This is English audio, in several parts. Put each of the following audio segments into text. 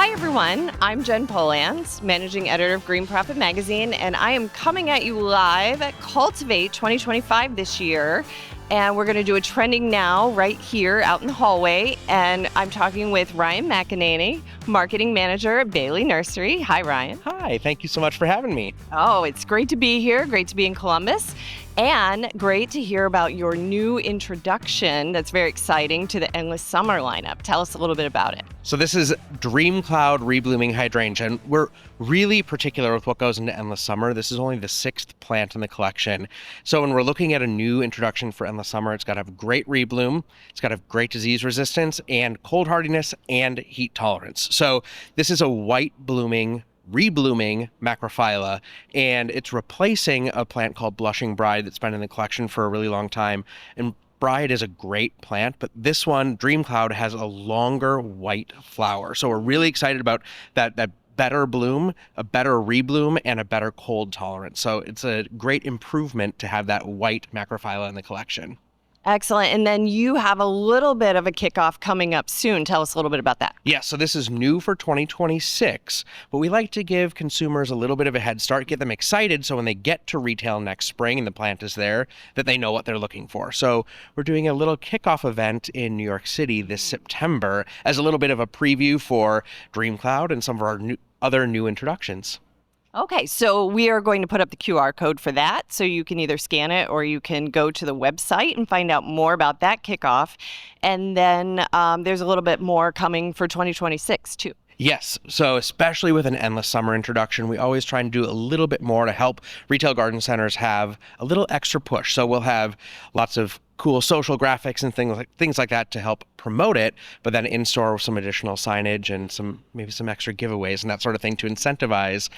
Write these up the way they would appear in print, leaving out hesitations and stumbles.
Hi, everyone. I'm Jen Polans, managing editor of Green Profit Magazine, and I am coming at you live at Cultivate 2025 this year. And we're going to do a trending now right here out in the hallway. And I'm talking with Ryan McEnaney, marketing manager at Bailey Nursery. Hi, Ryan. Hi, thank you so much for having me. Oh, it's great to be here. Great to be in Columbus. And great to hear about your new introduction that's very exciting to the Endless Summer lineup. Tell us a little bit about it. So this is DreamCloud reblooming hydrangea, and we're really particular with what goes into Endless Summer. This is only the 6th plant in the collection. So when we're looking at a new introduction for Endless Summer, it's got to have great rebloom, it's got to have great disease resistance, and cold hardiness and heat tolerance. So this is a white blooming reblooming macrophylla, and it's replacing a plant called Blushing Bride that's been in the collection for a really long time. And Bride is a great plant, but this one, DreamCloud, has a longer white flower. So we're really excited about that better bloom, a better rebloom, and a better cold tolerance. So it's a great improvement to have that white macrophylla in the collection. Excellent. And then you have a little bit of a kickoff coming up soon. Tell us a little bit about that. Yeah, so this is new for 2026, but we like to give consumers a little bit of a head start, get them excited so when they get to retail next spring and the plant is there, that they know what they're looking for. So we're doing a little kickoff event in New York City this September as a little bit of a preview for DreamCloud and some of our other new introductions. Okay, so we are going to put up the QR code for that, so you can either scan it or you can go to the website and find out more about that kickoff. And then there's a little bit more coming for 2026 too. Yes, so especially with an Endless Summer introduction, we always try and do a little bit more to help retail garden centers have a little extra push. So we'll have lots of cool social graphics and things like that to help promote it, but then in-store with some additional signage and maybe some extra giveaways and that sort of thing to incentivize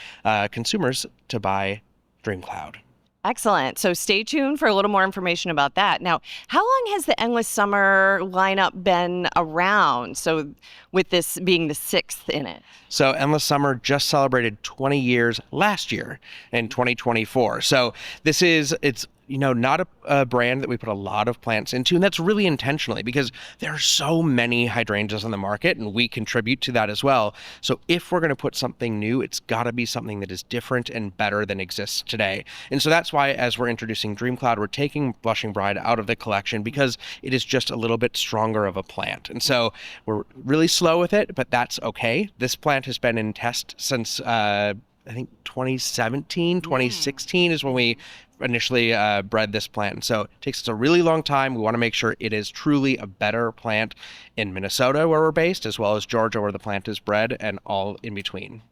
consumers to buy DreamCloud. Excellent. So stay tuned for a little more information about that. Now, how long has the Endless Summer lineup been around? So with this being the 6th in it. So Endless Summer just celebrated 20 years last year in 2024. So it's not a brand that we put a lot of plants into, and that's really intentionally because there are so many hydrangeas on the market, and we contribute to that as well. So if we're going to put something new, it's got to be something that is different and better than exists today. And so that's why, as we're introducing DreamCloud, we're taking Blushing Bride out of the collection because it is just a little bit stronger of a plant. And so we're really slow with it, but that's okay. This plant has been in test since I think 2016 is when we initially bred this plant. And so it takes us a really long time. We want to make sure it is truly a better plant in Minnesota, where we're based, as well as Georgia, where the plant is bred, and all in between.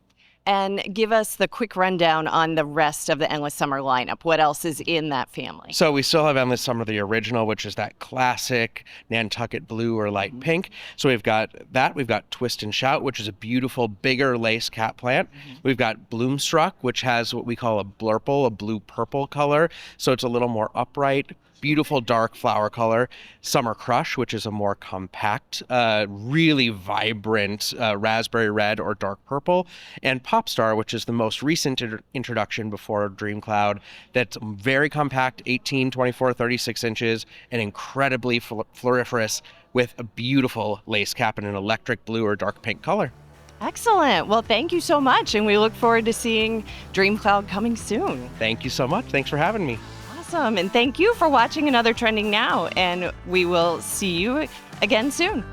And give us the quick rundown on the rest of the Endless Summer lineup. What else is in that family? So we still have Endless Summer, the original, which is that classic Nantucket blue or light pink. So we've got that. We've got Twist and Shout, which is a beautiful, bigger lace cap plant. We've got Bloomstruck, which has what we call a blurple, a blue-purple color. So it's a little more upright, beautiful dark flower color. Summer Crush, which is a more compact, really vibrant raspberry red or dark purple. And Popstar, which is the most recent introduction before DreamCloud, that's very compact, 18, 24, 36 inches, and incredibly floriferous with a beautiful lace cap in an electric blue or dark pink color. Excellent. Well, thank you so much, and we look forward to seeing DreamCloud coming soon. Thank you so much. Thanks for having me. Awesome. And thank you for watching another Trending Now, and we will see you again soon.